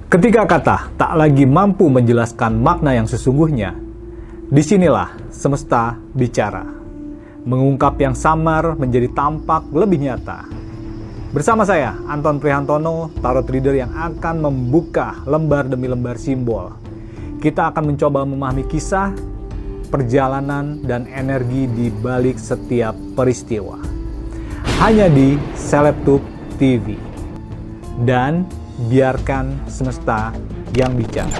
Ketika kata tak lagi mampu menjelaskan makna yang sesungguhnya, disinilah semesta bicara. Mengungkap yang samar menjadi tampak lebih nyata. Bersama saya, Anton Prihantono, tarot reader yang akan membuka lembar demi lembar simbol. Kita akan mencoba memahami kisah, perjalanan, dan energi di balik setiap peristiwa. Hanya di Celebtube TV. Dan biarkan semesta yang bicara.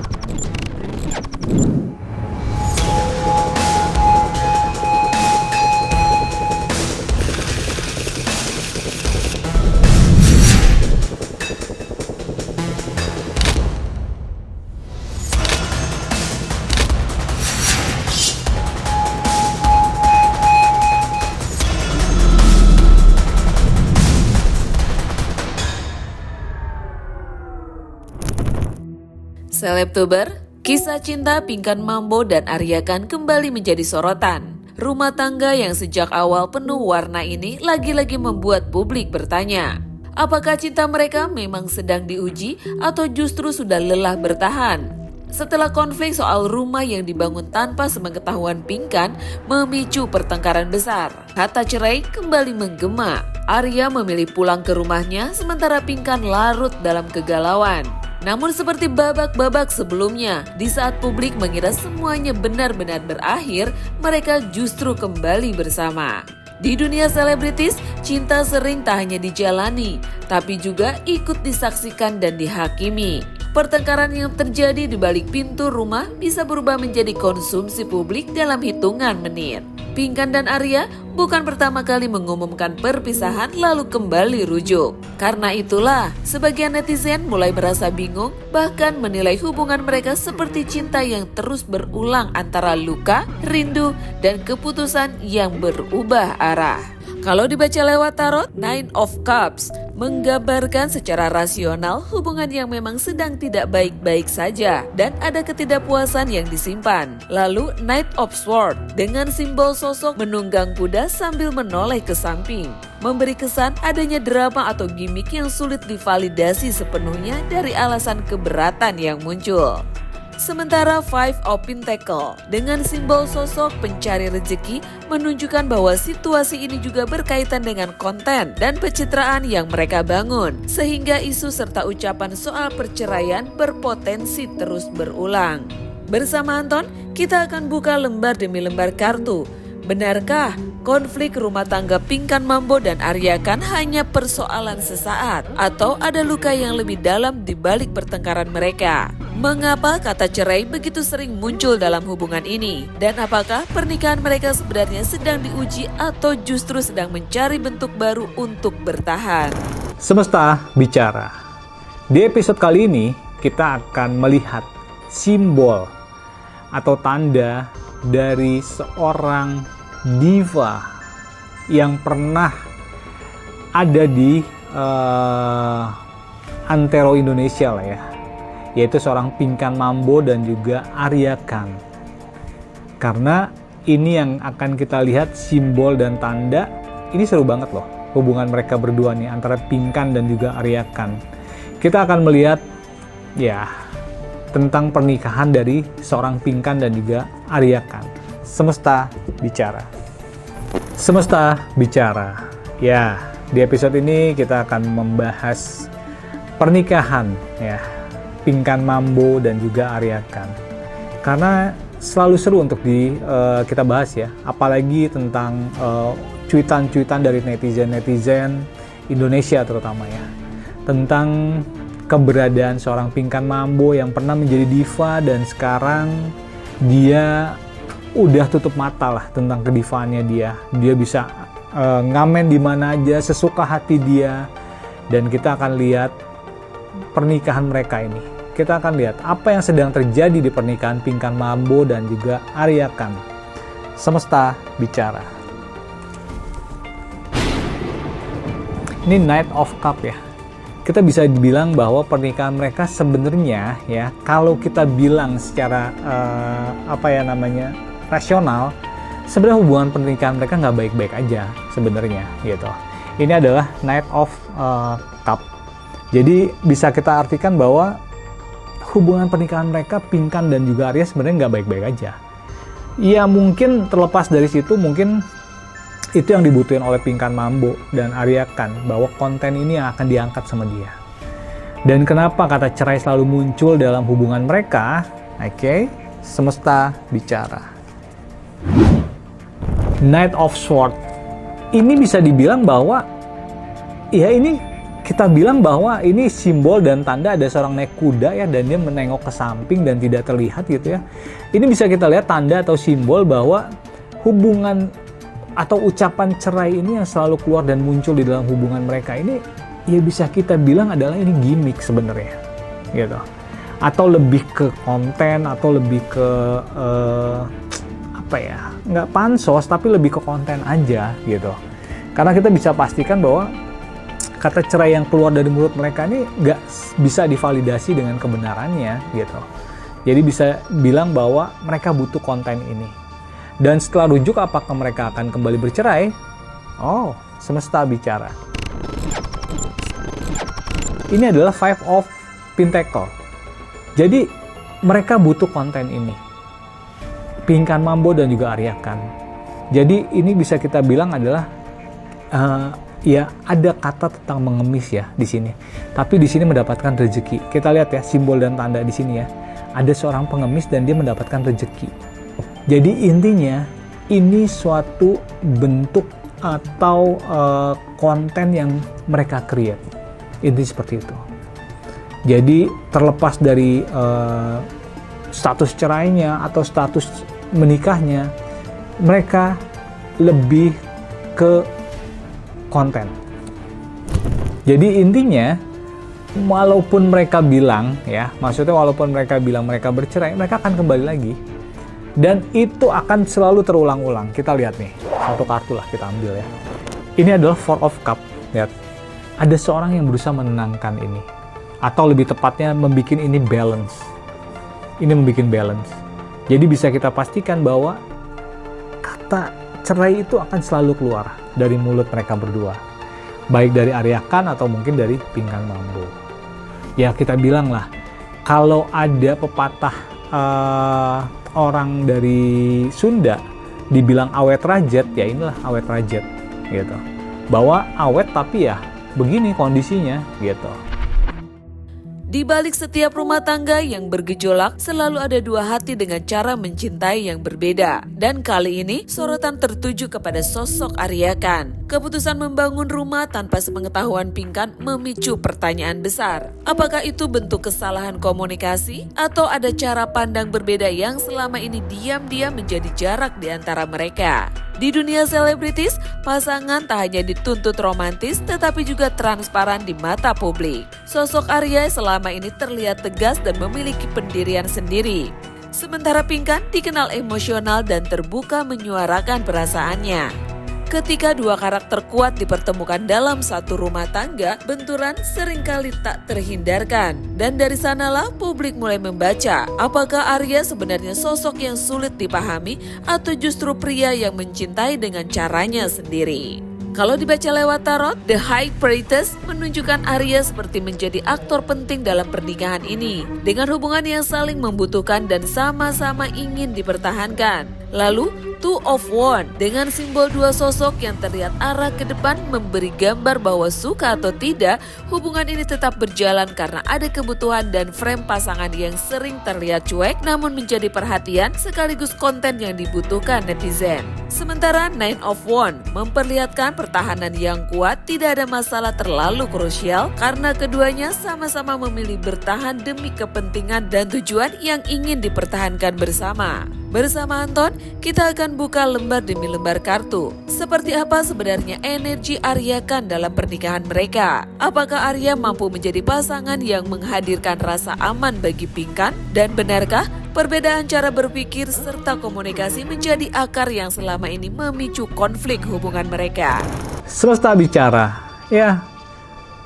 Celebtuber, kisah cinta Pinkan Mambo dan Arya Khan kembali menjadi sorotan. Rumah tangga yang sejak awal penuh warna ini lagi-lagi membuat publik bertanya, apakah cinta mereka memang sedang diuji atau justru sudah lelah bertahan? Setelah konflik soal rumah yang dibangun tanpa sepengetahuan Pinkan memicu pertengkaran besar, kata cerai kembali menggema. Arya memilih pulang ke rumahnya sementara Pinkan larut dalam kegalauan. Namun seperti babak-babak sebelumnya, di saat publik mengira semuanya benar-benar berakhir, mereka justru kembali bersama. Di dunia selebritis, cinta sering tak hanya dijalani, tapi juga ikut disaksikan dan dihakimi. Pertengkaran yang terjadi di balik pintu rumah bisa berubah menjadi konsumsi publik dalam hitungan menit. Pinkan dan Arya bukan pertama kali mengumumkan perpisahan lalu kembali rujuk. Karena itulah, sebagian netizen mulai merasa bingung, bahkan menilai hubungan mereka seperti cinta yang terus berulang antara luka, rindu, dan keputusan yang berubah arah. Kalau dibaca lewat tarot, Nine of Cups menggambarkan secara rasional hubungan yang memang sedang tidak baik-baik saja dan ada ketidakpuasan yang disimpan. Lalu Knight of Swords dengan simbol sosok menunggang kuda sambil menoleh ke samping, memberi kesan adanya drama atau gimmick yang sulit divalidasi sepenuhnya dari alasan keberatan yang muncul. Sementara Five of Pentacles dengan simbol sosok pencari rezeki menunjukkan bahwa situasi ini juga berkaitan dengan konten dan pencitraan yang mereka bangun, sehingga isu serta ucapan soal perceraian berpotensi terus berulang. Bersama Anton, kita akan buka lembar demi lembar kartu. Benarkah konflik rumah tangga Pinkan Mambo dan Arya Khan hanya persoalan sesaat atau ada luka yang lebih dalam di balik pertengkaran mereka? Mengapa kata cerai begitu sering muncul dalam hubungan ini? Dan apakah pernikahan mereka sebenarnya sedang diuji atau justru sedang mencari bentuk baru untuk bertahan? Semesta bicara. Di episode kali ini kita akan melihat simbol atau tanda dari seorang diva yang pernah ada di antero Indonesia lah ya, yaitu seorang Pinkan Mambo dan juga Arya Khan. Karena ini yang akan kita lihat simbol dan tanda, ini seru banget loh hubungan mereka berdua nih antara Pinkan dan juga Arya Khan. Kita akan melihat ya tentang pernikahan dari seorang Pinkan dan juga Arya Khan. Semesta bicara. Semesta bicara. Ya, di episode ini kita akan membahas pernikahan ya Pinkan Mambo dan juga Arya Khan. Karena selalu seru untuk kita bahas ya, apalagi tentang cuitan-cuitan dari netizen Indonesia terutama ya, tentang keberadaan seorang Pinkan Mambo yang pernah menjadi diva dan sekarang dia udah tutup mata lah tentang kedivaannya dia. Dia bisa ngamen di mana aja sesuka hati dia, dan kita akan lihat pernikahan mereka ini. Kita akan lihat apa yang sedang terjadi di pernikahan Pinkan Mambo dan juga Arya Khan. Semesta bicara. Ini Knight of Cup ya. Kita bisa dibilang bahwa pernikahan mereka sebenarnya ya, kalau kita bilang secara rasional, sebenarnya hubungan pernikahan mereka nggak baik-baik aja sebenarnya gitu. Ini adalah Knight of Cup. Jadi bisa kita artikan bahwa hubungan pernikahan mereka, Pinkan dan juga Arya sebenarnya nggak baik-baik aja. Ya mungkin terlepas dari situ, mungkin itu yang dibutuhin oleh Pinkan Mambo dan Arya Khan, bahwa konten ini yang akan diangkat sama dia. Dan kenapa kata cerai selalu muncul dalam hubungan mereka? Oke, semesta bicara. Knight of Swords. Ini bisa dibilang bahwa, ya ini kita bilang bahwa ini simbol dan tanda ada seorang naik kuda ya, dan dia menengok ke samping dan tidak terlihat gitu ya. Ini bisa kita lihat tanda atau simbol bahwa hubungan atau ucapan cerai ini yang selalu keluar dan muncul di dalam hubungan mereka ini, ya bisa kita bilang adalah ini gimmick sebenarnya gitu, atau lebih ke konten, atau lebih ke apa ya, nggak pansos tapi lebih ke konten aja gitu. Karena kita bisa pastikan bahwa kata cerai yang keluar dari mulut mereka ini nggak bisa divalidasi dengan kebenarannya gitu. Jadi bisa bilang bahwa mereka butuh konten ini. Dan setelah rujuk, apakah mereka akan kembali bercerai? Oh, semesta bicara. Ini adalah Five of Pentacle. Jadi mereka butuh konten ini. Pinkan Mambo dan juga Arya Khan. Jadi ini bisa kita bilang adalah ya ada kata tentang mengemis ya di sini. Tapi di sini mendapatkan rezeki. Kita lihat ya simbol dan tanda di sini ya. Ada seorang pengemis dan dia mendapatkan rezeki. Jadi intinya ini suatu bentuk atau konten yang mereka create. Intinya seperti itu. Jadi terlepas dari status cerainya atau status menikahnya, mereka lebih ke konten. Jadi intinya, walaupun mereka bilang ya, maksudnya walaupun mereka bilang mereka bercerai, mereka akan kembali lagi. Dan itu akan selalu terulang-ulang. Kita lihat nih, satu kartu lah kita ambil ya. Ini adalah Four of Cup. Lihat, ada seorang yang berusaha menenangkan ini. Atau lebih tepatnya membuat ini balance. Ini membuat balance. Jadi bisa kita pastikan bahwa kata cerai itu akan selalu keluar dari mulut mereka berdua. Baik dari Arya Khan atau mungkin dari Pinkan Mambo. Ya kita bilang lah, kalau ada pepatah orang dari Sunda dibilang awet rajet, ya inilah awet rajet gitu. Bahwa awet tapi ya begini kondisinya gitu. Di balik setiap rumah tangga yang bergejolak, selalu ada dua hati dengan cara mencintai yang berbeda. Dan kali ini, sorotan tertuju kepada sosok Arya Khan. Keputusan membangun rumah tanpa sepengetahuan Pinkan memicu pertanyaan besar. Apakah itu bentuk kesalahan komunikasi? Atau ada cara pandang berbeda yang selama ini diam-diam menjadi jarak di antara mereka? Di dunia selebritis, pasangan tak hanya dituntut romantis tetapi juga transparan di mata publik. Sosok Arya selama ini terlihat tegas dan memiliki pendirian sendiri. Sementara Pinkan dikenal emosional dan terbuka menyuarakan perasaannya. Ketika dua karakter kuat dipertemukan dalam satu rumah tangga, benturan seringkali tak terhindarkan. Dan dari sanalah publik mulai membaca, apakah Arya sebenarnya sosok yang sulit dipahami atau justru pria yang mencintai dengan caranya sendiri. Kalau dibaca lewat tarot, The High Priestess menunjukkan Arya seperti menjadi aktor penting dalam pernikahan ini, dengan hubungan yang saling membutuhkan dan sama-sama ingin dipertahankan. Lalu, Two of Wands dengan simbol dua sosok yang terlihat arah ke depan memberi gambar bahwa suka atau tidak, hubungan ini tetap berjalan karena ada kebutuhan dan frame pasangan yang sering terlihat cuek namun menjadi perhatian sekaligus konten yang dibutuhkan netizen. Sementara Nine of Wands memperlihatkan pertahanan yang kuat, tidak ada masalah terlalu krusial karena keduanya sama-sama memilih bertahan demi kepentingan dan tujuan yang ingin dipertahankan bersama. Bersama Anton, kita akan buka lembar demi lembar kartu. Seperti apa sebenarnya energi Arya Khan dalam pernikahan mereka? Apakah Arya mampu menjadi pasangan yang menghadirkan rasa aman bagi Pinkan? Dan benarkah perbedaan cara berpikir serta komunikasi menjadi akar yang selama ini memicu konflik hubungan mereka? Semesta bicara, ya,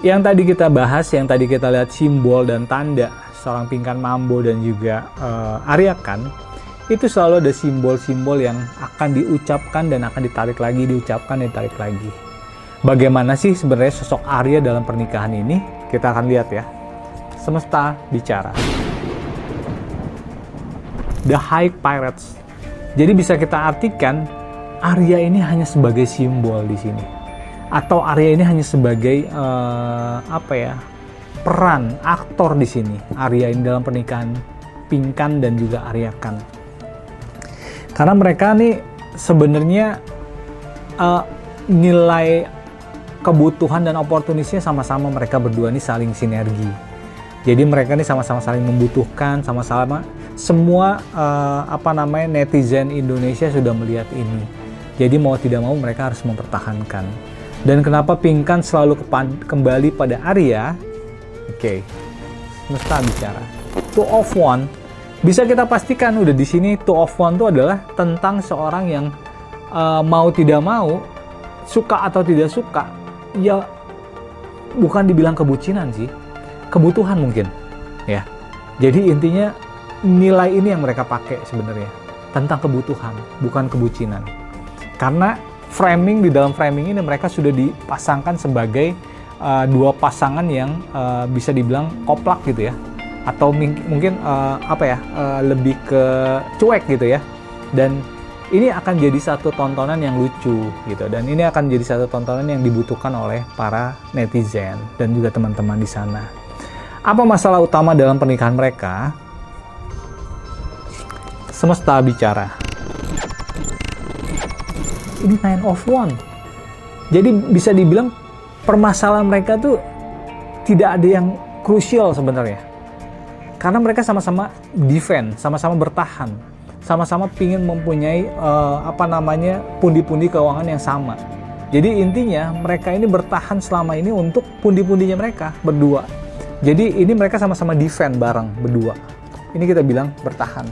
yang tadi kita bahas, yang tadi kita lihat simbol dan tanda seorang Pinkan Mambo dan juga Arya Khan, itu selalu ada simbol-simbol yang akan diucapkan dan akan ditarik lagi, diucapkan dan ditarik lagi. Bagaimana sih sebenarnya sosok Arya dalam pernikahan ini? Kita akan lihat ya. Semesta bicara. The High Pirates. Jadi bisa kita artikan Arya ini hanya sebagai simbol di sini, atau Arya ini hanya sebagai peran aktor di sini. Arya ini dalam pernikahan Pinkan dan juga Arya Khan. Karena mereka nih sebenarnya nilai kebutuhan dan oportunisnya sama-sama, mereka berdua nih saling sinergi. Jadi mereka nih sama-sama saling membutuhkan, sama-sama semua netizen Indonesia sudah melihat ini. Jadi mau tidak mau mereka harus mempertahankan. Dan kenapa Pinkan selalu kembali pada Arya? Oke, semesta bicara. Two of One bisa kita pastikan udah di sini. Two of One itu adalah tentang seorang yang mau tidak mau, suka atau tidak suka, ya bukan dibilang kebucinan sih, kebutuhan mungkin, ya. Jadi intinya nilai ini yang mereka pakai sebenarnya tentang kebutuhan, bukan kebucinan. Karena framing, di dalam framing ini mereka sudah dipasangkan sebagai dua pasangan yang bisa dibilang koplak gitu ya, atau mungkin lebih ke cuek gitu ya. Dan ini akan jadi satu tontonan yang lucu gitu, dan ini akan jadi satu tontonan yang dibutuhkan oleh para netizen dan juga teman-teman di sana. Apa masalah utama dalam pernikahan mereka? Semesta bicara. Ini Nine of Wands. Jadi bisa dibilang permasalahan mereka tuh tidak ada yang krusial sebenarnya. Karena mereka sama-sama defend, sama-sama bertahan, sama-sama ingin mempunyai pundi-pundi keuangan yang sama. Jadi intinya mereka ini bertahan selama ini untuk pundi-pundinya mereka berdua. Jadi ini mereka sama-sama defend bareng berdua. Ini kita bilang bertahan.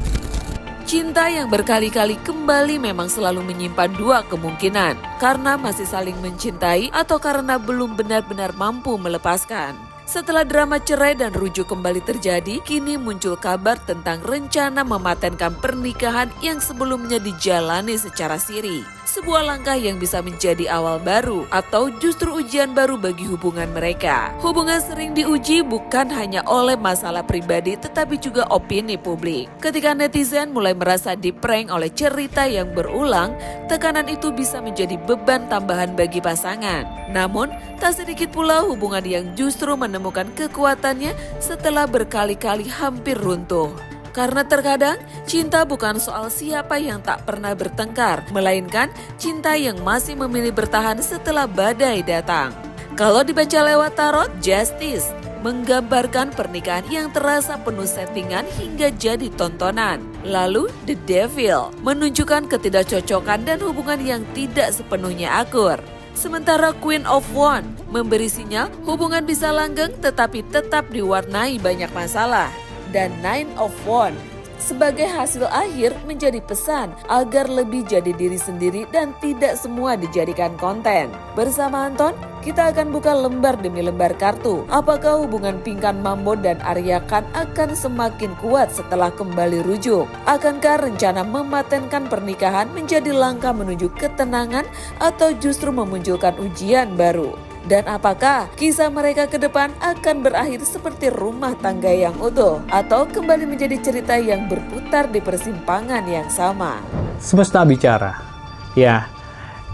Cinta yang berkali-kali kembali memang selalu menyimpan dua kemungkinan, karena masih saling mencintai atau karena belum benar-benar mampu melepaskan. Setelah drama cerai dan rujuk kembali terjadi, kini muncul kabar tentang rencana mematenkan pernikahan yang sebelumnya dijalani secara siri. Sebuah langkah yang bisa menjadi awal baru atau justru ujian baru bagi hubungan mereka. Hubungan sering diuji bukan hanya oleh masalah pribadi tetapi juga opini publik. Ketika netizen mulai merasa diprank oleh cerita yang berulang, tekanan itu bisa menjadi beban tambahan bagi pasangan. Namun, tak sedikit pula hubungan yang justru menemukan kekuatannya setelah berkali-kali hampir runtuh. Karena terkadang cinta bukan soal siapa yang tak pernah bertengkar, melainkan cinta yang masih memilih bertahan setelah badai datang. Kalau dibaca lewat tarot, Justice menggambarkan pernikahan yang terasa penuh settingan hingga jadi tontonan. Lalu The Devil menunjukkan ketidakcocokan dan hubungan yang tidak sepenuhnya akur. Sementara Queen of Wands memberi sinyal hubungan bisa langgeng tetapi tetap diwarnai banyak masalah. Dan Nine of Wands sebagai hasil akhir menjadi pesan agar lebih jadi diri sendiri dan tidak semua dijadikan konten. Bersama Anton, kita akan buka lembar demi lembar kartu. Apakah hubungan Pinkan Mambo dan Arya Khan akan semakin kuat setelah kembali rujuk? Akankah rencana mematenkan pernikahan menjadi langkah menuju ketenangan atau justru memunculkan ujian baru? Dan apakah kisah mereka ke depan akan berakhir seperti rumah tangga yang utuh atau kembali menjadi cerita yang berputar di persimpangan yang sama? Semesta bicara. Ya,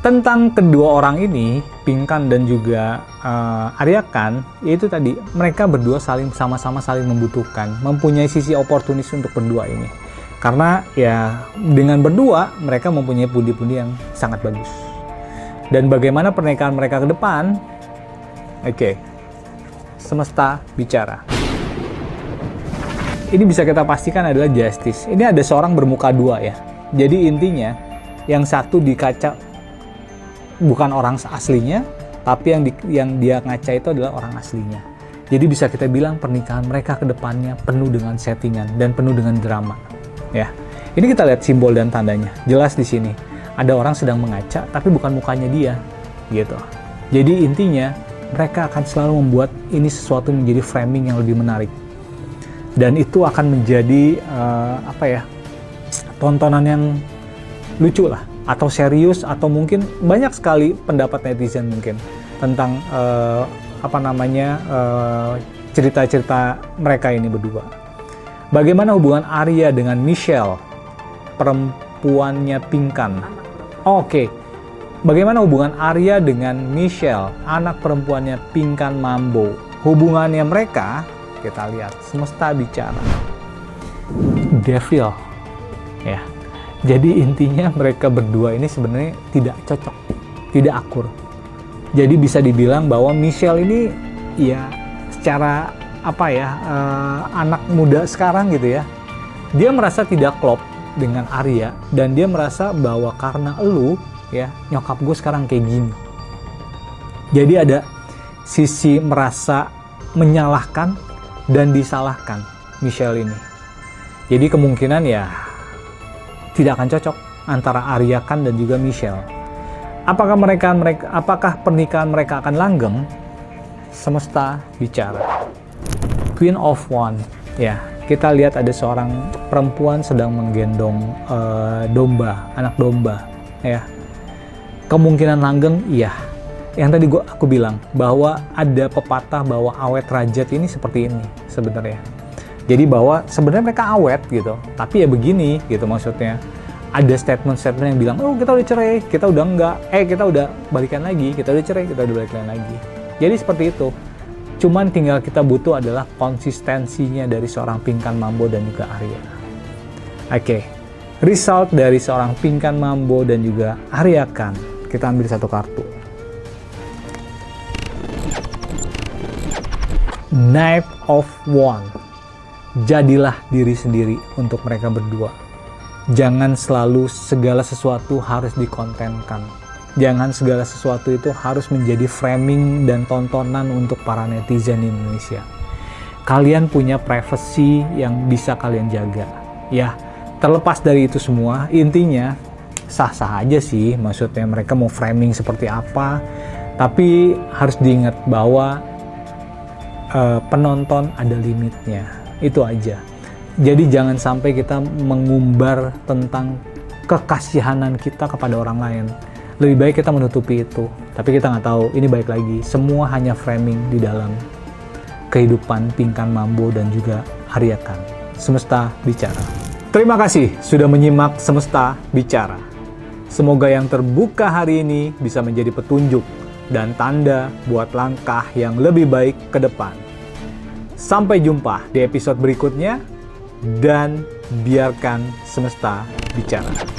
tentang kedua orang ini, Pinkan dan juga Arya Khan, yaitu tadi mereka berdua sama-sama saling membutuhkan, mempunyai sisi oportunis untuk berdua ini. Karena ya dengan berdua mereka mempunyai pundi-pundi yang sangat bagus. Dan bagaimana pernikahan mereka ke depan? Oke, semesta bicara. Ini bisa kita pastikan adalah Justice. Ini ada seorang bermuka dua ya. Jadi intinya yang satu di kaca bukan orang aslinya, tapi yang dia ngaca itu adalah orang aslinya. Jadi bisa kita bilang pernikahan mereka ke depannya penuh dengan settingan dan penuh dengan drama. Ya, ini kita lihat simbol dan tandanya. Jelas di sini ada orang sedang mengaca, tapi bukan mukanya dia, gitu. Jadi intinya mereka akan selalu membuat ini sesuatu menjadi framing yang lebih menarik. Dan itu akan menjadi tontonan yang lucu lah, atau serius, atau mungkin banyak sekali pendapat netizen mungkin tentang cerita-cerita mereka ini berdua. Bagaimana hubungan Arya dengan Michelle, perempuannya Pinkan? Oke. Bagaimana hubungan Arya dengan Michelle, anak perempuannya Pinkan Mambo? Hubungannya mereka, kita lihat, semesta bicara. Devil. Ya. Jadi intinya mereka berdua ini sebenarnya tidak cocok, tidak akur. Jadi bisa dibilang bahwa Michelle ini ya secara anak muda sekarang gitu ya, dia merasa tidak klop dengan Arya dan dia merasa bahwa karena elu ya nyokap gue sekarang kayak gini. Jadi ada sisi merasa menyalahkan dan disalahkan Michelle ini. Jadi kemungkinan ya tidak akan cocok antara Arya Khan dan juga Michelle. Apakah pernikahan mereka akan langgeng? Semesta bicara. Queen of Wands, ya kita lihat ada seorang perempuan sedang menggendong domba, anak domba, ya. Kemungkinan langgeng, iya. Yang tadi aku bilang bahwa ada pepatah bahwa awet rajat ini seperti ini sebenarnya. Jadi bahwa sebenarnya mereka awet gitu, tapi ya begini gitu maksudnya. Ada statement-statement yang bilang, oh kita udah cerai, kita udah enggak, kita udah balikan lagi, kita udah cerai, kita udah balikan lagi. Jadi seperti itu. Cuman tinggal kita butuh adalah konsistensinya dari seorang Pinkan Mambo dan juga Arya. Oke. Result dari seorang Pinkan Mambo dan juga Arya Khan. Kita ambil satu kartu. Knight of Wands. Jadilah diri sendiri untuk mereka berdua. Jangan selalu segala sesuatu harus dikontenkan. Jangan segala sesuatu itu harus menjadi framing dan tontonan untuk para netizen di Indonesia. Kalian punya privacy yang bisa kalian jaga. Ya, terlepas dari itu semua, intinya sah-sah aja sih. Maksudnya mereka mau framing seperti apa. Tapi harus diingat bahwa penonton ada limitnya. Itu aja. Jadi jangan sampai kita mengumbar tentang kekasihanan kita kepada orang lain. Lebih baik kita menutupi itu. Tapi kita nggak tahu, ini baik lagi. Semua hanya framing di dalam kehidupan Pinkan Mambo dan juga Arya Khan. Semesta bicara. Terima kasih sudah menyimak Semesta Bicara. Semoga yang terbuka hari ini bisa menjadi petunjuk dan tanda buat langkah yang lebih baik ke depan. Sampai jumpa di episode berikutnya dan biarkan semesta bicara.